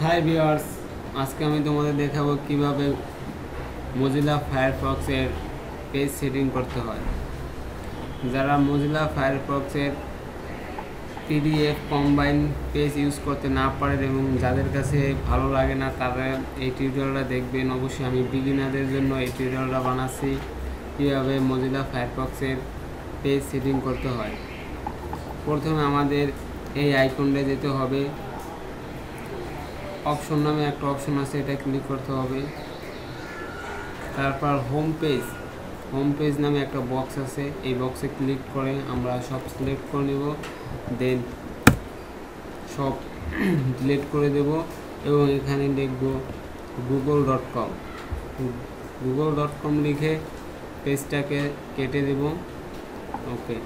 Hi viewers, আজকে আমি তোমাদের দেখাবো কিভাবে মজিলা ফায়ারফক্সের পেজ সেটিং করতে হয়। যারা মজিলা ফায়ারফক্সের পিডিএফ কম্বাইন পেজ ইউজ করতে না পারেন এবং যাদের কাছে ভালো লাগে না তারা এই টিউটোরিয়ালটা দেখবেন। অবশ্যই আমি বিগিনারদের জন্য এই টিউটোরিয়ালটা বানাচ্ছি কীভাবে মজিলা ফায়ারফক্সের পেজ সেটিং করতে হয়। প্রথমে আমাদের এই আইকনটা যেতে হবে, অপশন নামে একটা অপশন আছে, এটা ক্লিক করতে হবে। তারপর হোম পেজ নামে একটা বক্স আছে, এই বক্সে ক্লিক করে আমরা সব সিলেক্ট করে নেব, দেন সব ডিলিট করে দেব এবং এখানে লিখব google.com লিখে পেজটাকে কেটে দেব। ওকে,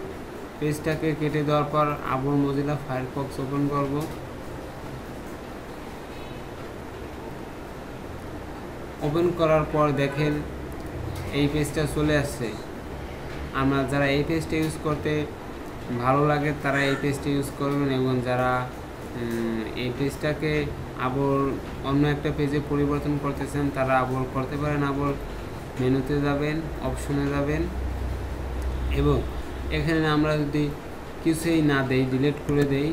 পেজটাকে কেটে দেওয়ার পর আবার মজিলা ফায়ারফক্স ওপেন করব। ওপেন করার পর দেখেন এই পেজটা চলে আসছে। আমরা যারা এই পেজটা ইউজ করতে ভালো লাগে তারা এই পেজটা ইউজ করবেন, এবং যারা এই পেজটাকে আবার অন্য একটা পেজে পরিবর্তন করতেছেন তারা আবার করতে পারেন। আবার মেনুতে যাবেন, অপশনে যাবেন, এবং এখানে আমরা যদি কিছুই না দেই, ডিলিট করে দেই,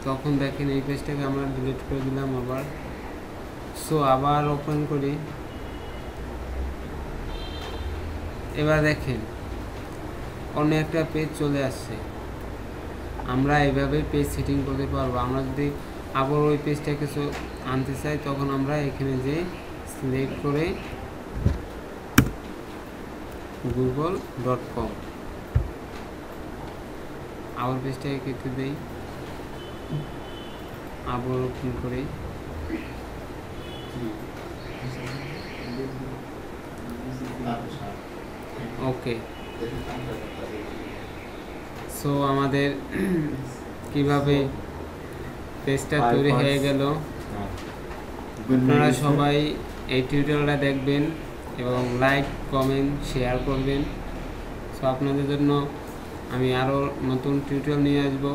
তখন দেখেন এই পেজটাকে আমরা ডিলিট করে দিলাম আবার। সো আবার ওপেন করি। এবার দেখেন অন্য একটা পেজ চলে আসছে। আমরা এইভাবে পেজ সেটিং করতে পারবো। আমরা যদি আবার ওই পেজটাকে আনতে চাই তখন আমরা এখানে যে সিলেক্ট করে google.com আবার পেজটাকে কেটে দেই, আবার ওপেন করি। ওকে, সো আমাদের কিভাবে পেজটা তৈরি হয়ে গেল। আপনারা সবাই এই টিউটোরিয়ালটা দেখবেন এবং লাইক, কমেন্ট, শেয়ার করবেন। সো আপনাদের জন্য আমি আরও নতুন টিউটোরিয়াল নিয়ে আসবো।